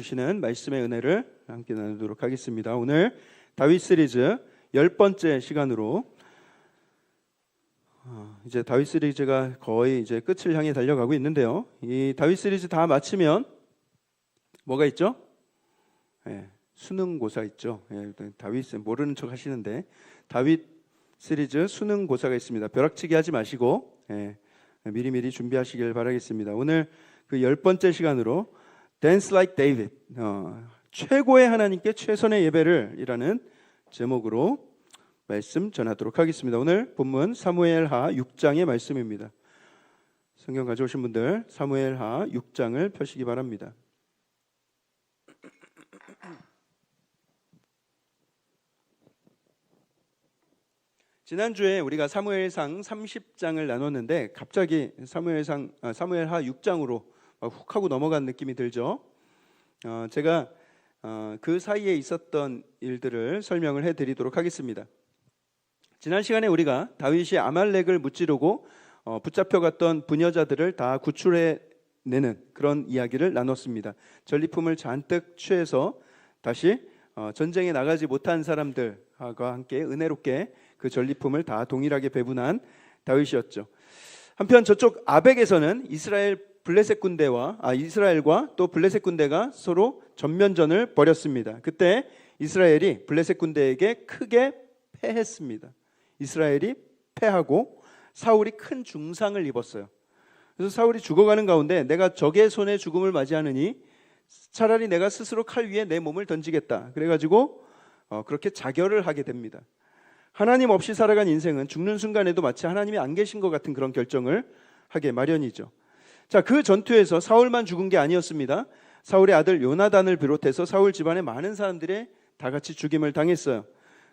주시는 말씀의 은혜를 함께 나누도록 하겠습니다. 오늘 다윗 시리즈 10번째 시간으로 이제 다윗 시리즈가 거의 이제 끝을 향해 달려가고 있는데요. 이 다윗 시리즈 다 마치면 뭐가 있죠? 수능고사 있죠. 다윗 모르는 척 하시는데 다윗 시리즈 수능고사가 있습니다. 벼락치기 하지 마시고 미리미리 준비하시길 바라겠습니다. 오늘 그 10번째 시간으로 Dance Like David, 최고의 하나님께 최선의 예배를 이라는 제목으로 말씀 전하도록 하겠습니다. 오늘 본문 사무엘하 6장의 말씀입니다. 성경 가져오신 분들 사무엘하 6장을 펴시기 바랍니다. 지난주에 우리가 사무엘상 30장을 나눴는데 갑자기 사무엘하 6장으로 훅 하고 넘어간 느낌이 들죠. 제가 그 사이에 있었던 일들을 설명을 해드리도록 하겠습니다. 지난 시간에 우리가 다윗이 아말렉을 무찌르고 붙잡혀갔던 부녀자들을 다 구출해내는 그런 이야기를 나눴습니다. 전리품을 잔뜩 취해서 다시 전쟁에 나가지 못한 사람들과 함께 은혜롭게 그 전리품을 다 동일하게 배분한 다윗이었죠. 한편 저쪽 아벡에서는 이스라엘과 또 블레셋 군대가 서로 전면전을 벌였습니다. 그때 이스라엘이 블레셋 군대에게 크게 패했습니다. 이스라엘이 패하고 사울이 큰 중상을 입었어요. 그래서 사울이 죽어가는 가운데 내가 적의 손에 죽음을 맞이하느니 차라리 내가 스스로 칼 위에 내 몸을 던지겠다. 그래가지고 그렇게 자결을 하게 됩니다. 하나님 없이 살아간 인생은 죽는 순간에도 마치 하나님이 안 계신 것 같은 그런 결정을 하게 마련이죠. 자, 그 전투에서 사울만 죽은 게 아니었습니다. 사울의 아들 요나단을 비롯해서 사울 집안의 많은 사람들이 다 같이 죽임을 당했어요.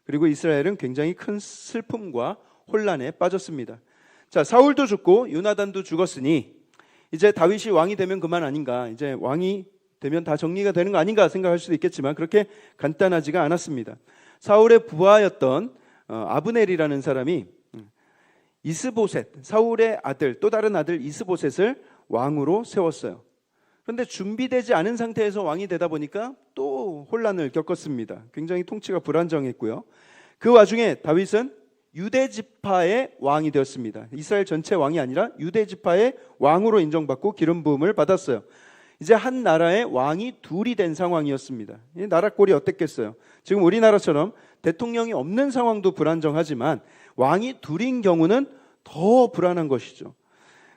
그리고 이스라엘은 굉장히 큰 슬픔과 혼란에 빠졌습니다. 자, 사울도 죽고 요나단도 죽었으니 이제 다윗이 왕이 되면 그만 아닌가, 이제 왕이 되면 다 정리가 되는 거 아닌가 생각할 수도 있겠지만 그렇게 간단하지가 않았습니다. 사울의 부하였던 아브넬이라는 사람이 이스보셋, 사울의 아들, 또 다른 아들 이스보셋을 왕으로 세웠어요. 그런데 준비되지 않은 상태에서 왕이 되다 보니까 또 혼란을 겪었습니다. 굉장히 통치가 불안정했고요. 그 와중에 다윗은 유대 지파의 왕이 되었습니다. 이스라엘 전체 왕이 아니라 유대 지파의 왕으로 인정받고 기름 부음을 받았어요. 이제 한 나라의 왕이 둘이 된 상황이었습니다. 이 나라 꼴이 어땠겠어요? 지금 우리나라처럼 대통령이 없는 상황도 불안정하지만 왕이 둘인 경우는 더 불안한 것이죠.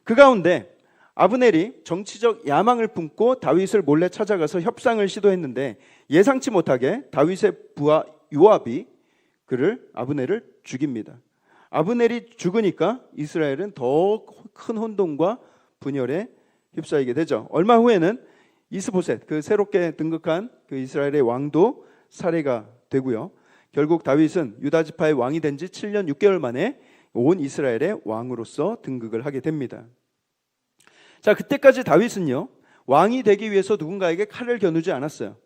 그 가운데 아브넬이 정치적 야망을 품고 다윗을 몰래 찾아가서 협상을 시도했는데 예상치 못하게 다윗의 부하 요압이 아브넬을 죽입니다. 아브넬이 죽으니까 이스라엘은 더 큰 혼돈과 분열에 휩싸이게 되죠. 얼마 후에는 이스보셋, 그 새롭게 등극한 그 이스라엘의 왕도 살해가 되고요. 결국 다윗은 유다 지파의 왕이 된 지 7년 6개월 만에 온 이스라엘의 왕으로서 등극을 하게 됩니다. 자, 그때까지 다윗은요, 왕이 되기 위해서 누군가에게 칼을 겨누지 않았어요.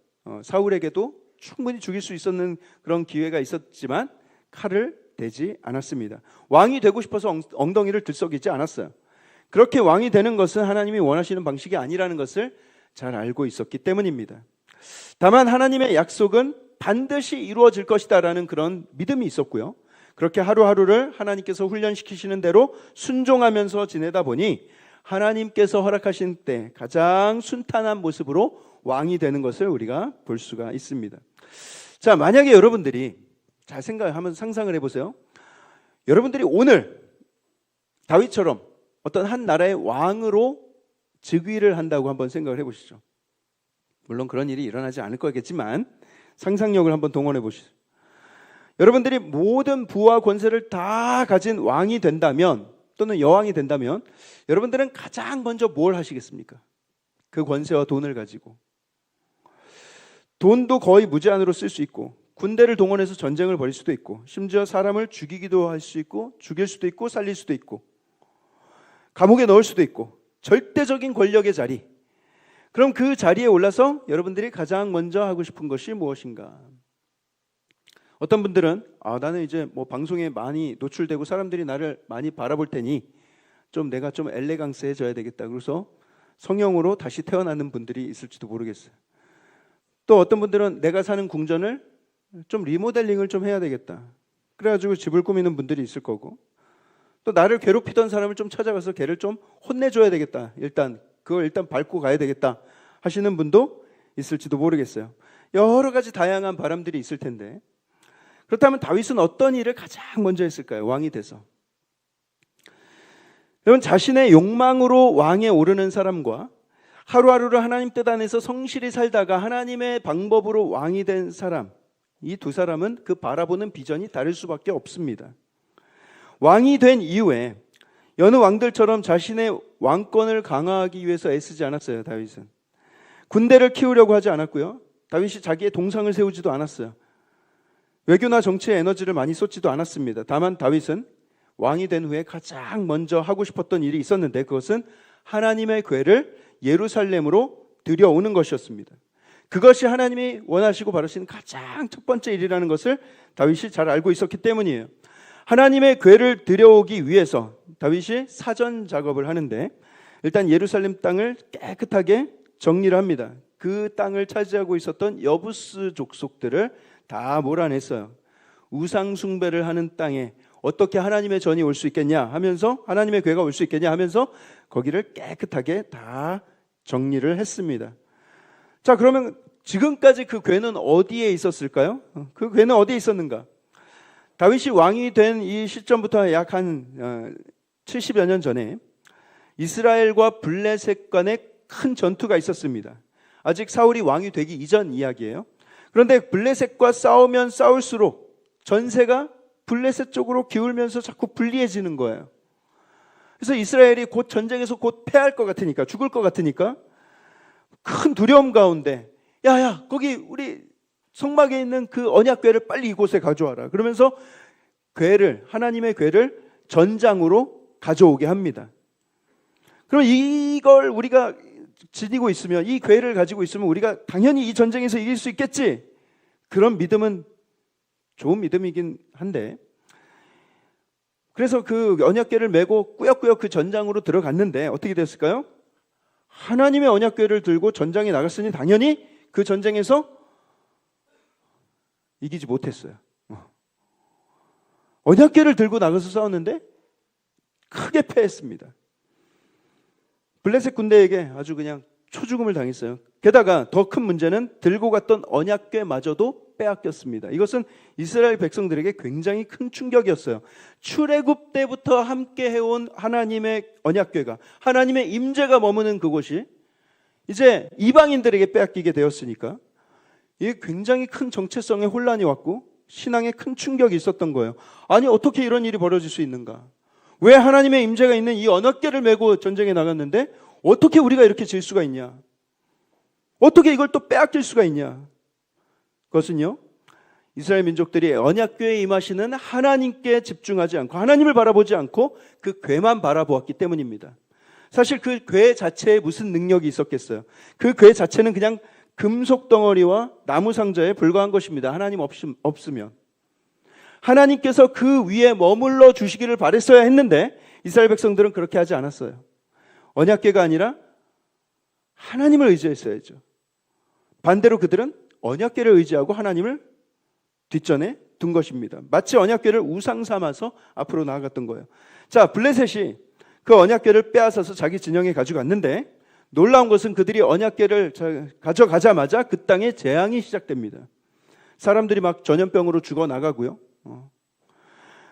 사울에게도 충분히 죽일 수 있었는 그런 기회가 있었지만 칼을 대지 않았습니다. 왕이 되고 싶어서 엉덩이를 들썩이지 않았어요. 그렇게 왕이 되는 것은 하나님이 원하시는 방식이 아니라는 것을 잘 알고 있었기 때문입니다. 다만 하나님의 약속은 반드시 이루어질 것이다라는 그런 믿음이 있었고요. 그렇게 하루하루를 하나님께서 훈련시키시는 대로 순종하면서 지내다 보니 하나님께서 허락하신 때 가장 순탄한 모습으로 왕이 되는 것을 우리가 볼 수가 있습니다. 자, 만약에 여러분들이 잘 생각하면서 상상을 해보세요. 여러분들이 오늘 다윗처럼 어떤 한 나라의 왕으로 즉위를 한다고 한번 생각을 해보시죠. 물론 그런 일이 일어나지 않을 거겠지만 상상력을 한번 동원해 보시죠. 여러분들이 모든 부와 권세를 다 가진 왕이 된다면 또는 여왕이 된다면 여러분들은 가장 먼저 뭘 하시겠습니까? 그 권세와 돈을 가지고 돈도 거의 무제한으로 쓸 수 있고 군대를 동원해서 전쟁을 벌일 수도 있고 심지어 사람을 죽이기도 할 수 있고 죽일 수도 있고 살릴 수도 있고 감옥에 넣을 수도 있고 절대적인 권력의 자리. 그럼 그 자리에 올라서 여러분들이 가장 먼저 하고 싶은 것이 무엇인가? 어떤 분들은 나는 이제 뭐 방송에 많이 노출되고 사람들이 나를 많이 바라볼 테니 내가 좀 엘레강스해져야 되겠다. 그래서 성령으로 다시 태어나는 분들이 있을지도 모르겠어요. 또 어떤 분들은 내가 사는 궁전을 좀 리모델링을 좀 해야 되겠다. 그래가지고 집을 꾸미는 분들이 있을 거고, 또 나를 괴롭히던 사람을 좀 찾아가서 걔를 좀 혼내줘야 되겠다. 그걸 일단 밟고 가야 되겠다 하시는 분도 있을지도 모르겠어요. 여러 가지 다양한 바람들이 있을 텐데, 그렇다면 다윗은 어떤 일을 가장 먼저 했을까요? 왕이 돼서. 여러분, 자신의 욕망으로 왕에 오르는 사람과 하루하루를 하나님 뜻 안에서 성실히 살다가 하나님의 방법으로 왕이 된 사람, 이 두 사람은 그 바라보는 비전이 다를 수밖에 없습니다. 왕이 된 이후에 여느 왕들처럼 자신의 왕권을 강화하기 위해서 애쓰지 않았어요. 다윗은 군대를 키우려고 하지 않았고요. 다윗이 자기의 동상을 세우지도 않았어요. 외교나 정치에 에너지를 많이 쏟지도 않았습니다. 다만 다윗은 왕이 된 후에 가장 먼저 하고 싶었던 일이 있었는데, 그것은 하나님의 궤를 예루살렘으로 들여오는 것이었습니다. 그것이 하나님이 원하시고 바라시는 가장 첫 번째 일이라는 것을 다윗이 잘 알고 있었기 때문이에요. 하나님의 궤를 들여오기 위해서 다윗이 사전 작업을 하는데, 일단 예루살렘 땅을 깨끗하게 정리를 합니다. 그 땅을 차지하고 있었던 여부스 족속들을 다 몰아냈어요. 우상 숭배를 하는 땅에 어떻게 하나님의 전이 올 수 있겠냐 하면서, 하나님의 궤가 올 수 있겠냐 하면서 거기를 깨끗하게 다 정리를 했습니다. 자, 그러면 지금까지 그 궤는 어디에 있었을까요? 그 궤는 어디에 있었는가? 다윗이 왕이 된 이 시점부터 약 한 70여 년 전에 이스라엘과 블레셋 간에 큰 전투가 있었습니다. 아직 사울이 왕이 되기 이전 이야기예요. 그런데 블레셋과 싸우면 싸울수록 전세가 블레셋 쪽으로 기울면서 자꾸 불리해지는 거예요. 그래서 이스라엘이 곧 전쟁에서 곧 패할 것 같으니까, 죽을 것 같으니까 큰 두려움 가운데, 야야, 거기 우리 성막에 있는 그 언약궤를 빨리 이곳에 가져와라. 그러면서 하나님의 궤를 전장으로 가져오게 합니다. 그럼 이걸 우리가 지니고 있으면, 이 궤를 가지고 있으면 우리가 당연히 이 전쟁에서 이길 수 있겠지. 그런 믿음은 좋은 믿음이긴 한데, 그래서 그 언약궤를 메고 꾸역꾸역 그 전장으로 들어갔는데 어떻게 됐을까요? 하나님의 언약궤를 들고 전장에 나갔으니 당연히 그 전쟁에서 이기지 못했어요. 언약궤를 들고 나가서 싸웠는데 크게 패했습니다. 블레셋 군대에게 아주 그냥 초죽음을 당했어요. 게다가 더 큰 문제는 들고 갔던 언약궤마저도 빼앗겼습니다. 이것은 이스라엘 백성들에게 굉장히 큰 충격이었어요. 출애굽 때부터 함께 해온 하나님의 언약궤가, 하나님의 임재가 머무는 그곳이 이제 이방인들에게 빼앗기게 되었으니까 이게 굉장히 큰 정체성의 혼란이 왔고 신앙에 큰 충격이 있었던 거예요. 아니, 어떻게 이런 일이 벌어질 수 있는가? 왜 하나님의 임재가 있는 이 언약궤를 메고 전쟁에 나갔는데 어떻게 우리가 이렇게 질 수가 있냐? 어떻게 이걸 또 빼앗길 수가 있냐? 그것은요, 이스라엘 민족들이 언약궤에 임하시는 하나님께 집중하지 않고, 하나님을 바라보지 않고 그 궤만 바라보았기 때문입니다. 사실 그 궤 자체에 무슨 능력이 있었겠어요? 그 궤 자체는 그냥 금속 덩어리와 나무 상자에 불과한 것입니다. 하나님 없으면. 하나님께서 그 위에 머물러 주시기를 바랬어야 했는데 이스라엘 백성들은 그렇게 하지 않았어요. 언약궤가 아니라 하나님을 의지했어야죠. 반대로 그들은 언약궤를 의지하고 하나님을 뒷전에 둔 것입니다. 마치 언약궤를 우상 삼아서 앞으로 나아갔던 거예요. 자, 블레셋이 그 언약궤를 빼앗아서 자기 진영에 가져갔는데 놀라운 것은 그들이 언약궤를 가져가자마자 그 땅에 재앙이 시작됩니다. 사람들이 막 전염병으로 죽어나가고요.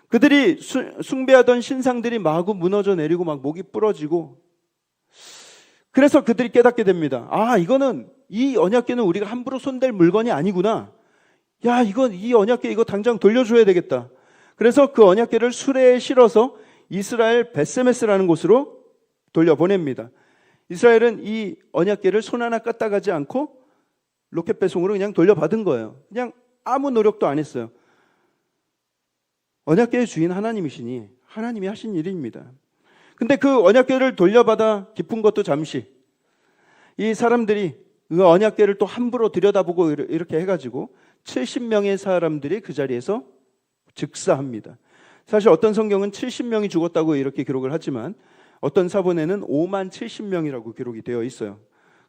그들이 숭배하던 신상들이 마구 무너져 내리고 막 목이 부러지고, 그래서 그들이 깨닫게 됩니다. 아, 이 언약궤는 우리가 함부로 손댈 물건이 아니구나. 야, 이 언약궤 이거 당장 돌려줘야 되겠다. 그래서 그 언약궤를 수레에 실어서 이스라엘 벳세메스라는 곳으로 돌려보냅니다. 이스라엘은 이 언약궤를 손 하나 까딱하지 않고 로켓 배송으로 그냥 돌려받은 거예요. 그냥 아무 노력도 안 했어요. 언약궤의 주인 하나님이시니 하나님이 하신 일입니다. 근데 그 언약궤를 돌려받아 기쁜 것도 잠시, 이 사람들이 그 언약궤를 또 함부로 들여다보고 이렇게 해가지고 70명의 사람들이 그 자리에서 즉사합니다. 사실 어떤 성경은 70명이 죽었다고 이렇게 기록을 하지만 어떤 사본에는 5만 70명이라고 기록이 되어 있어요.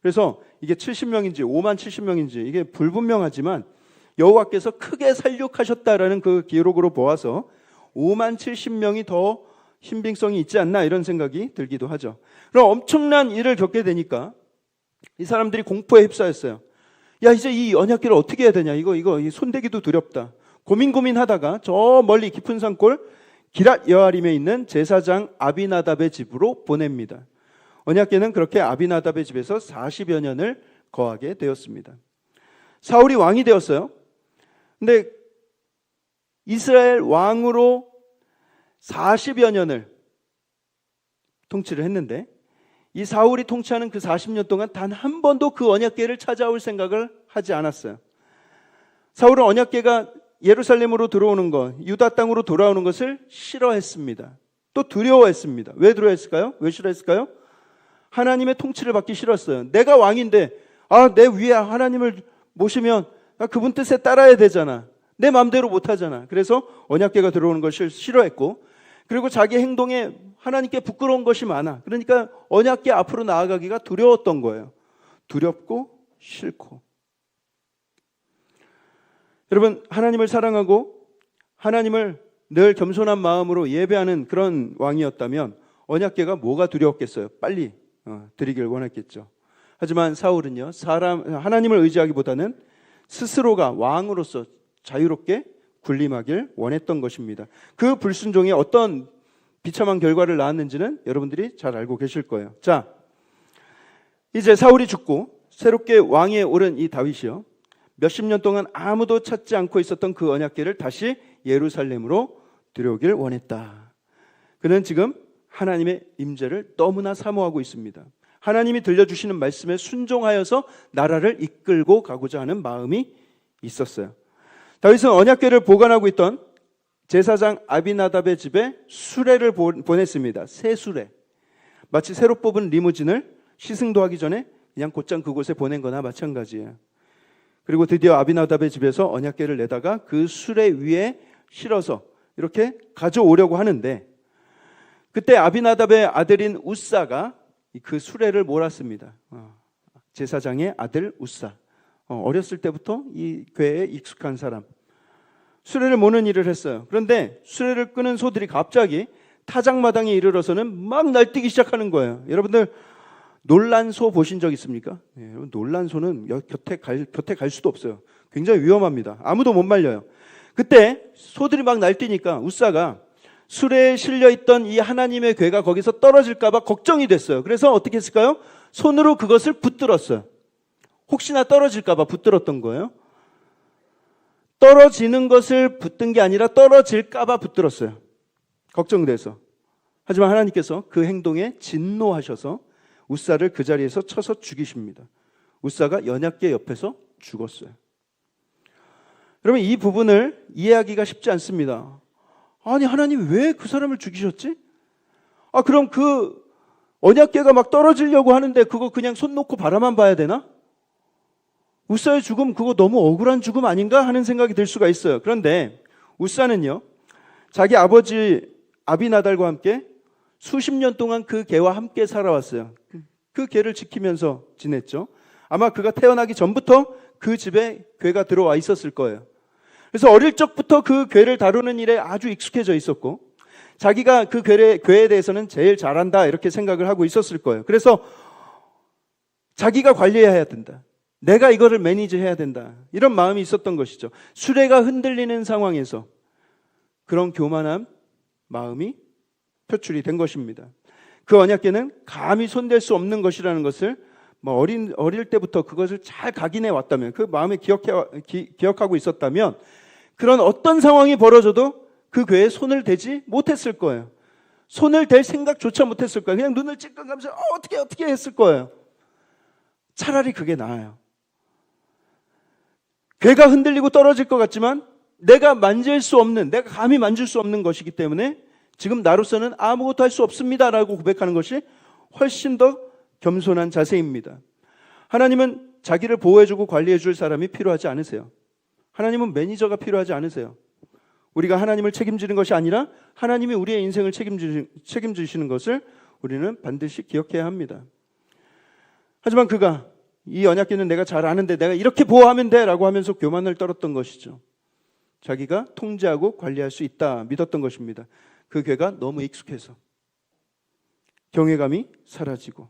그래서 이게 70명인지 5만 70명인지 이게 불분명하지만 여호와께서 크게 살육하셨다라는 그 기록으로 보아서 5만 70명이 더 신빙성이 있지 않나 이런 생각이 들기도 하죠. 그럼 엄청난 일을 겪게 되니까 이 사람들이 공포에 휩싸였어요. 야, 이제 이 언약궤를 어떻게 해야 되냐, 이거 손대기도 두렵다. 고민하다가 저 멀리 깊은 산골 기랏 여아림에 있는 제사장 아비나답의 집으로 보냅니다. 언약궤는 그렇게 아비나답의 집에서 40여 년을 거하게 되었습니다. 사울이 왕이 되었어요. 근데 이스라엘 왕으로 40여 년을 통치를 했는데 이 사울이 통치하는 그 40년 동안 단 한 번도 그 언약궤를 찾아올 생각을 하지 않았어요. 사울은 언약궤가 예루살렘으로 들어오는 것, 유다 땅으로 돌아오는 것을 싫어했습니다. 또 두려워했습니다. 왜 두려워했을까요? 왜 싫어했을까요? 하나님의 통치를 받기 싫었어요. 내가 왕인데 내 위에 하나님을 모시면 나 그분 뜻에 따라야 되잖아. 내 마음대로 못하잖아. 그래서 언약궤가 들어오는 것을 싫어했고, 그리고 자기 행동에 하나님께 부끄러운 것이 많아. 그러니까 언약궤 앞으로 나아가기가 두려웠던 거예요. 두렵고 싫고. 여러분, 하나님을 사랑하고 하나님을 늘 겸손한 마음으로 예배하는 그런 왕이었다면 언약궤가 뭐가 두려웠겠어요? 빨리 드리길 원했겠죠. 하지만 사울은요, 하나님을 의지하기보다는 스스로가 왕으로서 자유롭게 군림하길 원했던 것입니다. 그 불순종이 어떤 비참한 결과를 낳았는지는 여러분들이 잘 알고 계실 거예요. 자, 이제 사울이 죽고 새롭게 왕위에 오른 이 다윗이요, 몇십 년 동안 아무도 찾지 않고 있었던 그 언약궤를 다시 예루살렘으로 들여오길 원했다. 그는 지금 하나님의 임재를 너무나 사모하고 있습니다. 하나님이 들려주시는 말씀에 순종하여서 나라를 이끌고 가고자 하는 마음이 있었어요. 다윗은 언약궤를 보관하고 있던 제사장 아비나답의 집에 수레를 보냈습니다. 새 수레. 마치 새로 뽑은 리무진을 시승도 하기 전에 그냥 곧장 그곳에 보낸 거나 마찬가지예요. 그리고 드디어 아비나답의 집에서 언약궤를 내다가 그 수레 위에 실어서 이렇게 가져오려고 하는데, 그때 아비나답의 아들인 우사가 그 수레를 몰았습니다. 제사장의 아들 우사. 어렸을 때부터 이 궤에 익숙한 사람. 수레를 모는 일을 했어요. 그런데 수레를 끄는 소들이 갑자기 타작마당에 이르러서는 막 날뛰기 시작하는 거예요. 여러분들 놀란소 보신 적 있습니까? 놀란소는 곁에 갈 수도 없어요. 굉장히 위험합니다. 아무도 못 말려요. 그때 소들이 막 날뛰니까 우사가 수레에 실려있던 이 하나님의 궤가 거기서 떨어질까 봐 걱정이 됐어요. 그래서 어떻게 했을까요? 손으로 그것을 붙들었어요. 혹시나 떨어질까 봐 붙들었던 거예요. 떨어지는 것을 붙든 게 아니라 떨어질까 봐 붙들었어요. 걱정돼서. 하지만 하나님께서 그 행동에 진노하셔서 우사를 그 자리에서 쳐서 죽이십니다. 우사가 언약궤 옆에서 죽었어요. 여러분, 이 부분을 이해하기가 쉽지 않습니다. 아니, 하나님 왜 그 사람을 죽이셨지? 그럼 그 언약궤가 막 떨어지려고 하는데 그거 그냥 손 놓고 바라만 봐야 되나? 우사의 죽음, 그거 너무 억울한 죽음 아닌가 하는 생각이 들 수가 있어요. 그런데 우사는요, 자기 아버지 아비나달과 함께 수십 년 동안 그 궤와 함께 살아왔어요. 그 궤를 지키면서 지냈죠. 아마 그가 태어나기 전부터 그 집에 궤가 들어와 있었을 거예요. 그래서 어릴 적부터 그 궤를 다루는 일에 아주 익숙해져 있었고, 자기가 그 궤에 대해서는 제일 잘한다 이렇게 생각을 하고 있었을 거예요. 그래서 자기가 관리해야 된다. 내가 이거를 매니지해야 된다. 이런 마음이 있었던 것이죠. 수레가 흔들리는 상황에서 그런 교만한 마음이 표출이 된 것입니다. 그 언약궤는 감히 손댈 수 없는 것이라는 것을 어릴 때부터 그것을 잘 각인해 왔다면, 그 마음에 기억하고 있었다면, 그런 어떤 상황이 벌어져도 그 궤에 손을 대지 못했을 거예요. 손을 댈 생각조차 못했을 거예요. 그냥 눈을 찔끔하면서 어떻게 했을 거예요. 차라리 그게 나아요. 궤가 흔들리고 떨어질 것 같지만 내가 감히 만질 수 없는 것이기 때문에 지금 나로서는 아무것도 할 수 없습니다라고 고백하는 것이 훨씬 더 겸손한 자세입니다. 하나님은 자기를 보호해주고 관리해줄 사람이 필요하지 않으세요. 하나님은 매니저가 필요하지 않으세요. 우리가 하나님을 책임지는 것이 아니라 하나님이 우리의 인생을 책임지시는 것을 우리는 반드시 기억해야 합니다. 하지만 그가 이 언약궤는 내가 잘 아는데 내가 이렇게 보호하면 돼 라고 하면서 교만을 떨었던 것이죠. 자기가 통제하고 관리할 수 있다 믿었던 것입니다. 그 궤가 너무 익숙해서 경외감이 사라지고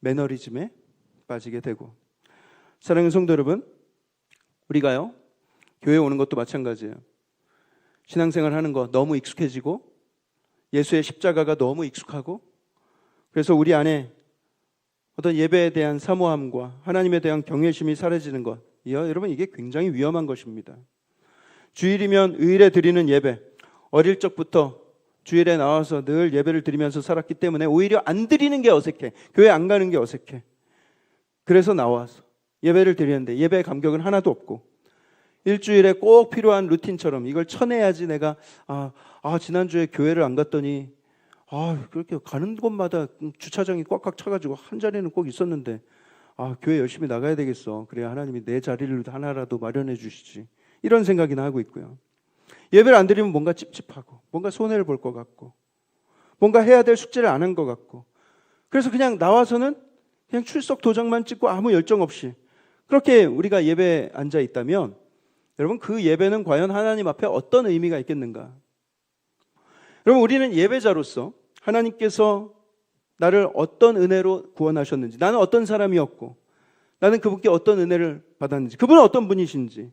매너리즘에 빠지게 되고. 사랑하는 성도 여러분, 우리가요 교회 오는 것도 마찬가지예요. 신앙생활 하는 거 너무 익숙해지고 예수의 십자가가 너무 익숙하고 그래서 우리 안에 어떤 예배에 대한 사모함과 하나님에 대한 경외심이 사라지는 것, 여러분 이게 굉장히 위험한 것입니다. 주일이면 의일에 드리는 예배, 어릴 적부터 주일에 나와서 늘 예배를 드리면서 살았기 때문에 오히려 안 드리는 게 어색해. 교회 안 가는 게 어색해. 그래서 나와서 예배를 드리는데 예배의 감격은 하나도 없고 일주일에 꼭 필요한 루틴처럼 이걸 쳐내야지 내가 지난주에 교회를 안 갔더니 그렇게 가는 곳마다 주차장이 꽉꽉 차가지고 한 자리는 꼭 있었는데 교회 열심히 나가야 되겠어. 그래야 하나님이 내 자리를 하나라도 마련해 주시지. 이런 생각이나 하고 있고요. 예배를 안 드리면 뭔가 찝찝하고 뭔가 손해를 볼 것 같고 뭔가 해야 될 숙제를 안 한 것 같고 그래서 그냥 나와서는 그냥 출석 도장만 찍고 아무 열정 없이 그렇게 우리가 예배에 앉아 있다면 여러분 그 예배는 과연 하나님 앞에 어떤 의미가 있겠는가? 여러분 우리는 예배자로서 하나님께서 나를 어떤 은혜로 구원하셨는지, 나는 어떤 사람이었고 나는 그분께 어떤 은혜를 받았는지, 그분은 어떤 분이신지,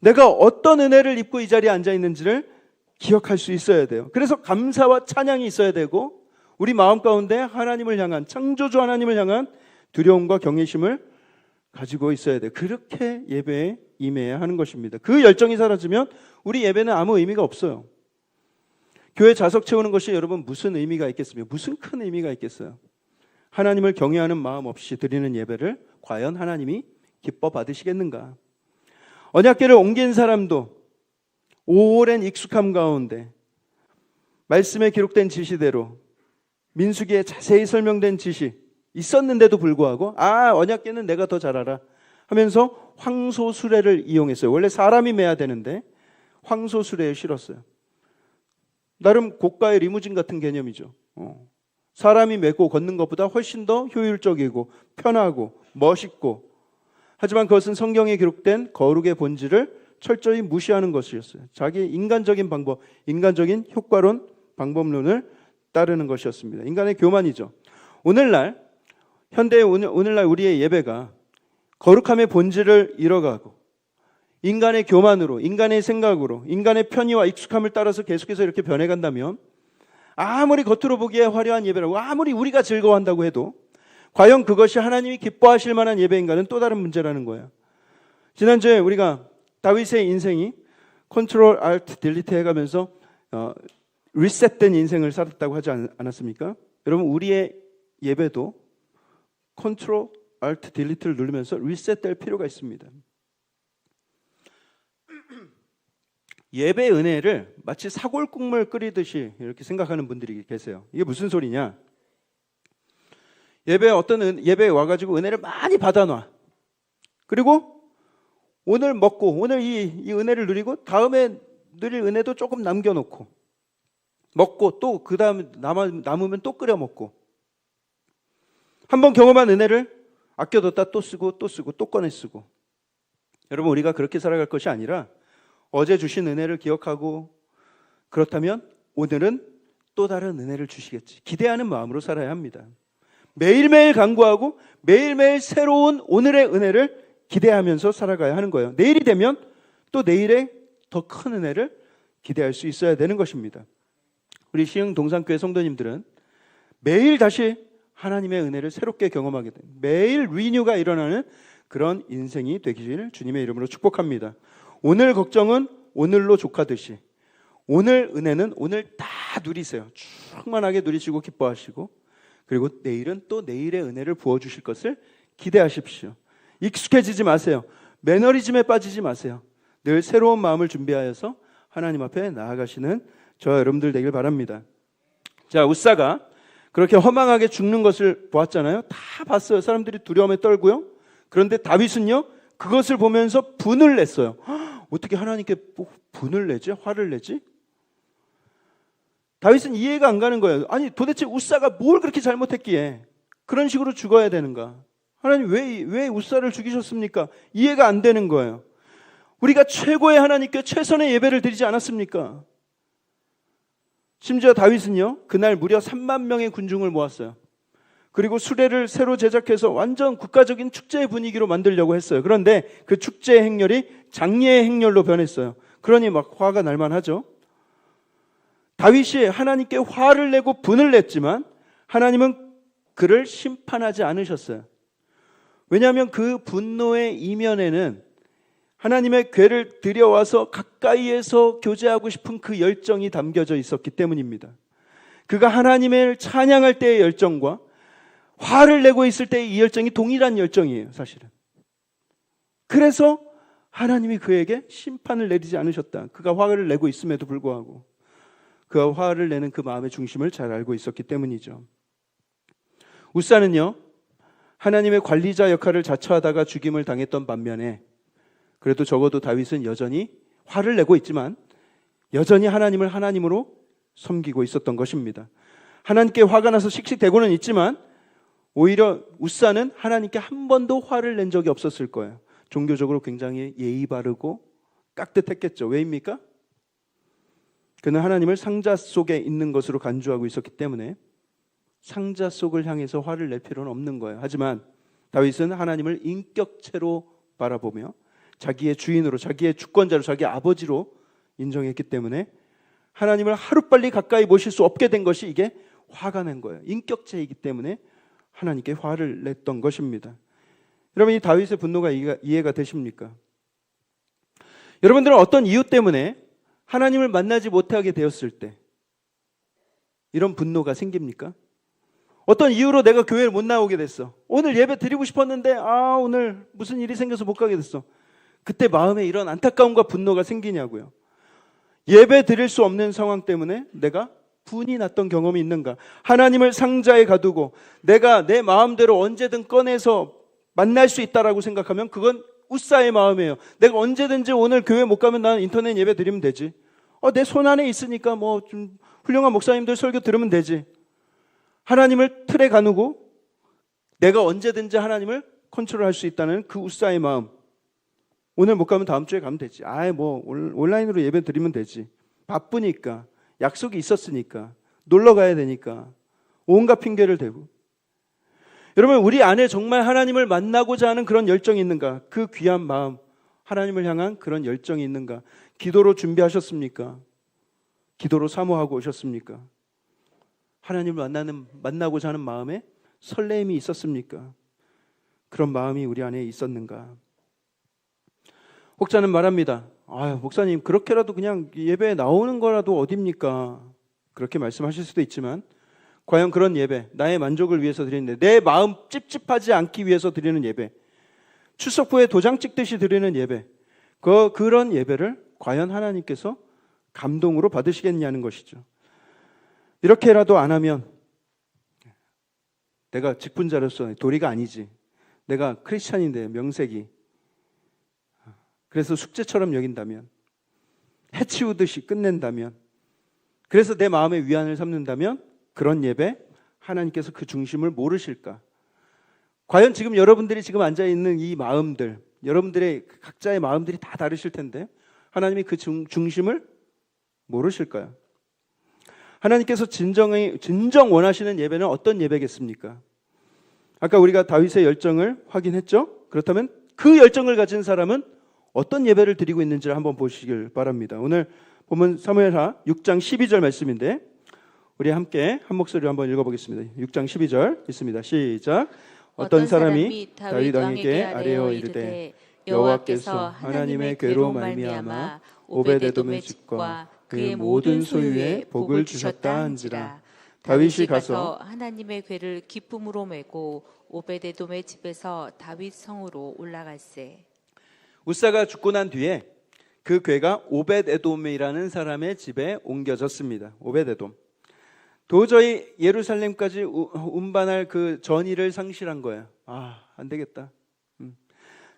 내가 어떤 은혜를 입고 이 자리에 앉아 있는지를 기억할 수 있어야 돼요. 그래서 감사와 찬양이 있어야 되고 우리 마음 가운데 하나님을 향한, 창조주 하나님을 향한 두려움과 경외심을 가지고 있어야 돼요. 그렇게 예배에 임해야 하는 것입니다. 그 열정이 사라지면 우리 예배는 아무 의미가 없어요. 교회 좌석 채우는 것이 여러분 무슨 의미가 있겠습니까? 무슨 큰 의미가 있겠어요? 하나님을 경외하는 마음 없이 드리는 예배를 과연 하나님이 기뻐 받으시겠는가? 언약궤를 옮긴 사람도 오랜 익숙함 가운데 말씀에 기록된 지시대로 민수기에 자세히 설명된 지시 있었는데도 불구하고 언약궤는 내가 더 잘 알아 하면서 황소 수레를 이용했어요. 원래 사람이 매야 되는데 황소 수레에 실었어요. 나름 고가의 리무진 같은 개념이죠. 사람이 메고 걷는 것보다 훨씬 더 효율적이고 편하고 멋있고, 하지만 그것은 성경에 기록된 거룩의 본질을 철저히 무시하는 것이었어요. 자기 인간적인 방법, 인간적인 효과론, 방법론을 따르는 것이었습니다. 인간의 교만이죠. 오늘날 우리의 예배가 거룩함의 본질을 잃어가고 인간의 교만으로, 인간의 생각으로, 인간의 편의와 익숙함을 따라서 계속해서 이렇게 변해간다면 아무리 겉으로 보기에 화려한 예배라고 아무리 우리가 즐거워한다고 해도 과연 그것이 하나님이 기뻐하실 만한 예배인가는 또 다른 문제라는 거예요. 지난주에 우리가 다윗의 인생이 컨트롤 알트 딜리트 해가면서 리셋된 인생을 살았다고 하지 않았습니까? 여러분 우리의 예배도 컨트롤 알트 딜리트를 누르면서 리셋될 필요가 있습니다. 예배 은혜를 마치 사골국물 끓이듯이 이렇게 생각하는 분들이 계세요. 이게 무슨 소리냐? 예배에 와가지고 은혜를 많이 받아놔. 그리고 오늘 먹고 오늘 이 은혜를 누리고 다음에 누릴 은혜도 조금 남겨놓고 먹고 또 그 다음에 남으면 또 끓여 먹고 한번 경험한 은혜를 아껴뒀다 또 쓰고 또 쓰고 또 꺼내 쓰고. 여러분 우리가 그렇게 살아갈 것이 아니라 어제 주신 은혜를 기억하고 그렇다면 오늘은 또 다른 은혜를 주시겠지 기대하는 마음으로 살아야 합니다. 매일매일 간구하고 매일매일 새로운 오늘의 은혜를 기대하면서 살아가야 하는 거예요. 내일이 되면 또 내일의 더 큰 은혜를 기대할 수 있어야 되는 것입니다. 우리 시흥 동산교회 성도님들은 매일 다시 하나님의 은혜를 새롭게 경험하게 됩니다. 매일 리뉴가 일어나는 그런 인생이 되기를 주님의 이름으로 축복합니다. 오늘 걱정은 오늘로 족하듯이 오늘 은혜는 오늘 다 누리세요. 충만하게 누리시고 기뻐하시고 그리고 내일은 또 내일의 은혜를 부어주실 것을 기대하십시오. 익숙해지지 마세요. 매너리즘에 빠지지 마세요. 늘 새로운 마음을 준비하여서 하나님 앞에 나아가시는 저와 여러분들 되길 바랍니다. 자, 웃사가 그렇게 허망하게 죽는 것을 보았잖아요. 다 봤어요. 사람들이 두려움에 떨고요. 그런데 다윗은요 그것을 보면서 분을 냈어요. 어떻게 하나님께 분을 내지? 화를 내지? 다윗은 이해가 안 가는 거예요. 아니 도대체 웃사가 뭘 그렇게 잘못했기에 그런 식으로 죽어야 되는가? 하나님 왜 우사를 죽이셨습니까? 이해가 안 되는 거예요. 우리가 최고의 하나님께 최선의 예배를 드리지 않았습니까? 심지어 다윗은요, 그날 무려 3만 명의 군중을 모았어요. 그리고 수레를 새로 제작해서 완전 국가적인 축제의 분위기로 만들려고 했어요. 그런데 그 축제의 행렬이 장례의 행렬로 변했어요. 그러니 막 화가 날만 하죠. 다윗이 하나님께 화를 내고 분을 냈지만 하나님은 그를 심판하지 않으셨어요. 왜냐하면 그 분노의 이면에는 하나님의 궤를 들여와서 가까이에서 교제하고 싶은 그 열정이 담겨져 있었기 때문입니다. 그가 하나님을 찬양할 때의 열정과 화를 내고 있을 때의 이 열정이 동일한 열정이에요, 사실은. 그래서 하나님이 그에게 심판을 내리지 않으셨다. 그가 화를 내고 있음에도 불구하고 그가 화를 내는 그 마음의 중심을 잘 알고 있었기 때문이죠. 우사는요, 하나님의 관리자 역할을 자처하다가 죽임을 당했던 반면에 그래도 적어도 다윗은 여전히 화를 내고 있지만 여전히 하나님을 하나님으로 섬기고 있었던 것입니다. 하나님께 화가 나서 씩씩대고는 있지만 오히려 우사는 하나님께 한 번도 화를 낸 적이 없었을 거예요. 종교적으로 굉장히 예의 바르고 깍듯했겠죠. 왜입니까? 그는 하나님을 상자 속에 있는 것으로 간주하고 있었기 때문에 상자 속을 향해서 화를 낼 필요는 없는 거예요. 하지만 다윗은 하나님을 인격체로 바라보며 자기의 주인으로, 자기의 주권자로, 자기의 아버지로 인정했기 때문에 하나님을 하루빨리 가까이 모실 수 없게 된 것이 이게 화가 난 거예요. 인격체이기 때문에 하나님께 화를 냈던 것입니다. 여러분, 이 다윗의 분노가 이해가 되십니까? 여러분들은 어떤 이유 때문에 하나님을 만나지 못하게 되었을 때 이런 분노가 생깁니까? 어떤 이유로 내가 교회를 못 나오게 됐어. 오늘 예배 드리고 싶었는데 오늘 무슨 일이 생겨서 못 가게 됐어. 그때 마음에 이런 안타까움과 분노가 생기냐고요. 예배 드릴 수 없는 상황 때문에 내가 분이 났던 경험이 있는가? 하나님을 상자에 가두고 내가 내 마음대로 언제든 꺼내서 만날 수 있다라고 생각하면 그건 우사의 마음이에요. 내가 언제든지 오늘 교회 못 가면 나는 인터넷 예배 드리면 되지. 내 손 안에 있으니까 뭐 좀 훌륭한 목사님들 설교 들으면 되지. 하나님을 틀에 가누고 내가 언제든지 하나님을 컨트롤할 수 있다는 그 우사의 마음. 오늘 못 가면 다음 주에 가면 되지. 뭐 온라인으로 예배 드리면 되지. 바쁘니까, 약속이 있었으니까, 놀러 가야 되니까 온갖 핑계를 대고. 여러분, 우리 안에 정말 하나님을 만나고자 하는 그런 열정이 있는가? 그 귀한 마음, 하나님을 향한 그런 열정이 있는가? 기도로 준비하셨습니까? 기도로 사모하고 오셨습니까? 하나님을 만나고자 하는 마음에 설레임이 있었습니까? 그런 마음이 우리 안에 있었는가? 혹자는 말합니다. 목사님, 그렇게라도 그냥 예배에 나오는 거라도 어딥니까? 그렇게 말씀하실 수도 있지만 과연 그런 예배, 나의 만족을 위해서 드리는 예배, 내 마음 찝찝하지 않기 위해서 드리는 예배, 추석 후에 도장 찍듯이 드리는 예배, 그런 예배를 과연 하나님께서 감동으로 받으시겠냐는 것이죠. 이렇게라도 안 하면 내가 직분자로서 도리가 아니지. 내가 크리스찬인데 명색이. 그래서 숙제처럼 여긴다면, 해치우듯이 끝낸다면, 그래서 내 마음의 위안을 삼는다면 그런 예배 하나님께서 그 중심을 모르실까? 과연 지금 여러분들이 지금 앉아있는 이 마음들, 여러분들의 각자의 마음들이 다 다르실 텐데 하나님이 그 중심을 모르실까요? 하나님께서 진정 원하시는 예배는 어떤 예배겠습니까? 아까 우리가 다윗의 열정을 확인했죠? 그렇다면 그 열정을 가진 사람은 어떤 예배를 드리고 있는지를 한번 보시길 바랍니다. 오늘 본문 사무엘하 6장 12절 말씀인데 우리 함께 한 목소리로 한번 읽어보겠습니다. 6장 12절 있습니다. 시작. 어떤 사람이 다윗 왕에게 아뢰어 이르되 여호와께서 하나님의 궤로 말미암아 오벳에돔의 집과 그의 모든 소유에 복을 주셨다 한지라. 다윗이 가서 하나님의 궤를 기쁨으로 메고 오벳에돔의 집에서 다윗 성으로 올라갈세. 우사가 죽고 난 뒤에 그 궤가 오벳에돔이라는 사람의 집에 옮겨졌습니다. 오벳에돔. 도저히 예루살렘까지 운반할 그 전의를 상실한 거예요. 안 되겠다.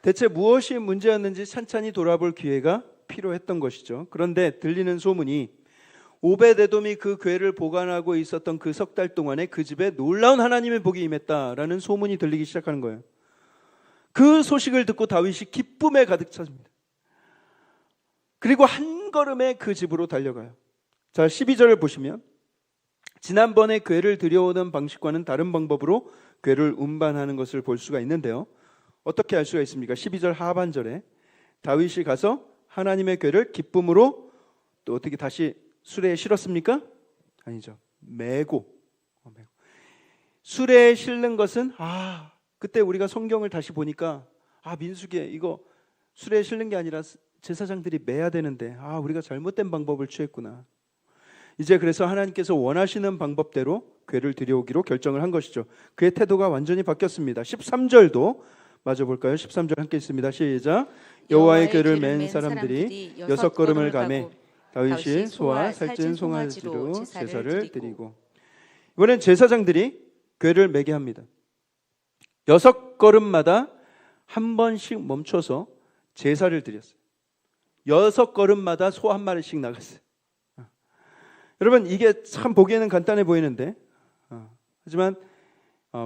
대체 무엇이 문제였는지 찬찬히 돌아볼 기회가 필요했던 것이죠. 그런데 들리는 소문이 오벳에돔이 그 궤를 보관하고 있었던 그 석 달 동안에 그 집에 놀라운 하나님의 복이 임했다라는 소문이 들리기 시작하는 거예요. 그 소식을 듣고 다윗이 기쁨에 가득 찼습니다. 그리고 한 걸음에 그 집으로 달려가요. 자, 12절을 보시면 지난번에 궤를 들여오는 방식과는 다른 방법으로 궤를 운반하는 것을 볼 수가 있는데요. 어떻게 알 수가 있습니까? 12절 하반절에 다윗이 가서 하나님의 궤를 기쁨으로 또 어떻게 다시 수레에 실었습니까? 아니죠. 메고. 수레에 실는 것은 그때 우리가 성경을 다시 보니까 민수기에 이거 수레에 실는 게 아니라 제사장들이 매야 되는데 우리가 잘못된 방법을 취했구나. 이제 그래서 하나님께서 원하시는 방법대로 궤를 들여오기로 결정을 한 것이죠. 그의 태도가 완전히 바뀌었습니다. 13절도 마저 볼까요? 13절 함께 있습니다. 시작. 여호와의 궤를 맨 사람들이 6걸음을 가매 다윗이 소와 살찐 송아지로 제사를 드리고. 이번엔 제사장들이 궤를 매게 합니다. 6걸음마다 한 번씩 멈춰서 제사를 드렸어요. 6걸음마다 소 한 마리씩 나갔어요. 여러분, 이게 참 보기에는 간단해 보이는데 하지만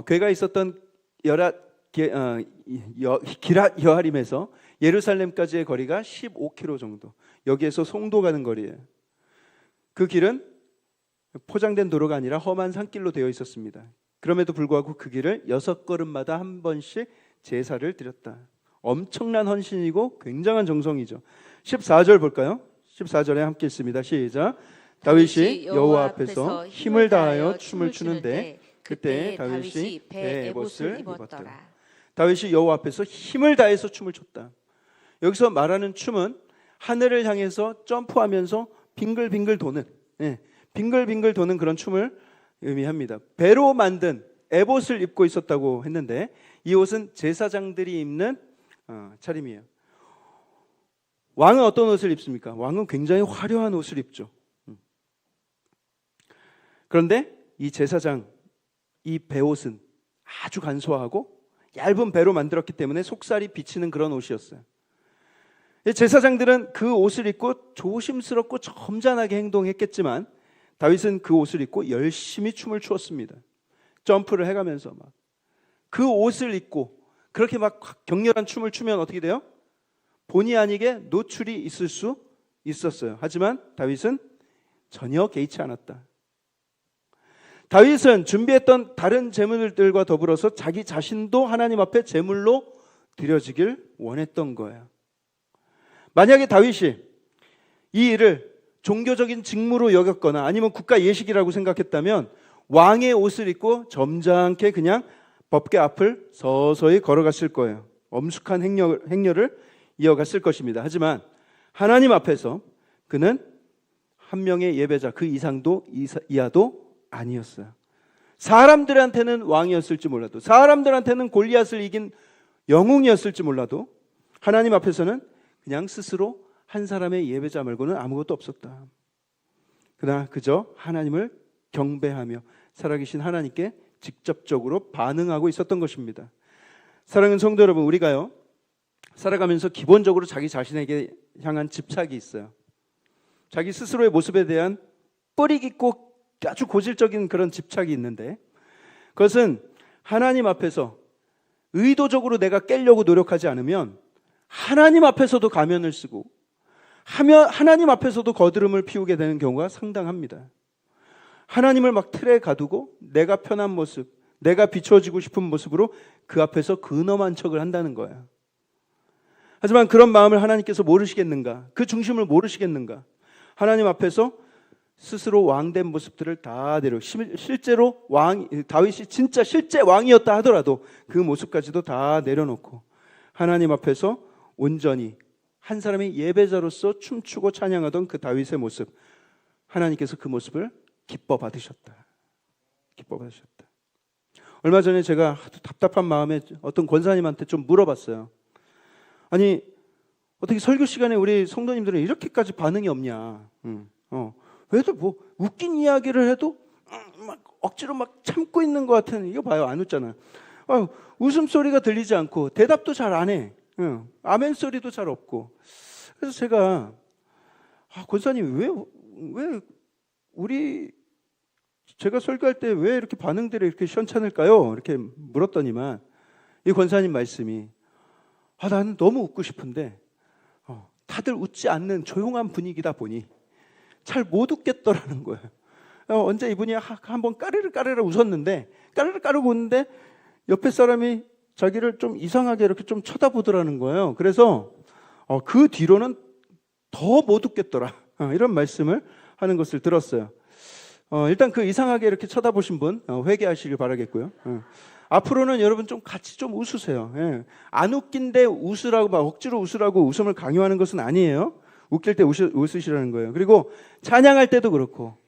궤가 있었던 기랏 여아림에서 예루살렘까지의 거리가 15km 정도. 여기에서 송도 가는 거리예요. 그 길은 포장된 도로가 아니라 험한 산길로 되어 있었습니다. 그럼에도 불구하고 그 길을 6걸음마다 한 번씩 제사를 드렸다. 엄청난 헌신이고 굉장한 정성이죠. 14절 볼까요? 14절에 함께 있습니다. 시작. 다윗이 여호와 앞에서 힘을 다하여 춤을 추는데 그때 다윗이 배 에봇을 입었더라. 다윗이 여호와 앞에서 힘을 다해서 춤을 췄다. 여기서 말하는 춤은 하늘을 향해서 점프하면서 빙글빙글 도는 빙글빙글 도는 그런 춤을 의미합니다. 배로 만든 에봇을 입고 있었다고 했는데 이 옷은 제사장들이 입는 차림이에요. 왕은 어떤 옷을 입습니까? 왕은 굉장히 화려한 옷을 입죠. 그런데 이 제사장, 이 배옷은 아주 간소하고 얇은 배로 만들었기 때문에 속살이 비치는 그런 옷이었어요. 제사장들은 그 옷을 입고 조심스럽고 점잖하게 행동했겠지만 다윗은 그 옷을 입고 열심히 춤을 추었습니다. 점프를 해가면서 막 그 옷을 입고 그렇게 막 격렬한 춤을 추면 어떻게 돼요? 본의 아니게 노출이 있을 수 있었어요. 하지만 다윗은 전혀 개의치 않았다. 다윗은 준비했던 다른 제물들과 더불어서 자기 자신도 하나님 앞에 제물로 드려지길 원했던 거예요. 만약에 다윗이 이 일을 종교적인 직무로 여겼거나 아니면 국가 예식이라고 생각했다면 왕의 옷을 입고 점잖게 그냥 법궤 앞을 서서히 걸어갔을 거예요. 엄숙한 행렬을 이어갔을 것입니다. 하지만 하나님 앞에서 그는 한 명의 예배자 그 이상도 이하도 아니었어요. 사람들한테는 왕이었을지 몰라도 사람들한테는 골리앗을 이긴 영웅이었을지 몰라도 하나님 앞에서는 그냥 스스로 한 사람의 예배자 말고는 아무것도 없었다. 그러나 그저 하나님을 경배하며 살아계신 하나님께 직접적으로 반응하고 있었던 것입니다. 사랑하는 성도 여러분, 우리가요 살아가면서 기본적으로 자기 자신에게 향한 집착이 있어요. 자기 스스로의 모습에 대한 뿌리 깊고 아주 고질적인 그런 집착이 있는데 그것은 하나님 앞에서 의도적으로 내가 깨려고 노력하지 않으면 하나님 앞에서도 가면을 쓰고 하나님 앞에서도 거드름을 피우게 되는 경우가 상당합니다. 하나님을 막 틀에 가두고 내가 편한 모습, 내가 비춰지고 싶은 모습으로 그 앞에서 근엄한 척을 한다는 거예요. 하지만 그런 마음을 하나님께서 모르시겠는가? 그 중심을 모르시겠는가? 하나님 앞에서 스스로 왕된 모습들을 다 내려 실제로 다윗이 진짜 실제 왕이었다 하더라도 그 모습까지도 다 내려놓고 하나님 앞에서 온전히 한 사람의 예배자로서 춤추고 찬양하던 그 다윗의 모습, 하나님께서 그 모습을 기뻐 받으셨다. 얼마 전에 제가 답답한 마음에 어떤 권사님한테 좀 물어봤어요. 아니 어떻게 설교 시간에 우리 성도님들은 이렇게까지 반응이 없냐? 왜도 뭐 웃긴 이야기를 해도 막 억지로 막 참고 있는 것 같은. 이거 봐요, 안 웃잖아. 웃음소리가 들리지 않고 대답도 잘 안 해. 아멘 소리도 잘 없고. 그래서 제가 권사님 왜 제가 설교할 때 왜 이렇게 반응들이 이렇게 시원찮을까요? 이렇게 물었더니만 이 권사님 말씀이 나는 너무 웃고 싶은데 다들 웃지 않는 조용한 분위기다 보니 잘 못 웃겠더라는 거예요. 언제 이분이 한번 까르르 까르르 웃었는데 까르르 까르르 웃는데 옆에 사람이 자기를 좀 이상하게 이렇게 좀 쳐다보더라는 거예요. 그래서 그 뒤로는 더 못 웃겠더라, 이런 말씀을 하는 것을 들었어요. 일단 그 이상하게 이렇게 쳐다보신 분 회개하시길 바라겠고요. 앞으로는 여러분 좀 같이 좀 웃으세요. 예. 안 웃긴데 웃으라고 막 억지로 웃으라고 웃음을 강요하는 것은 아니에요. 웃길 때 웃으시라는 거예요. 그리고 찬양할 때도 그렇고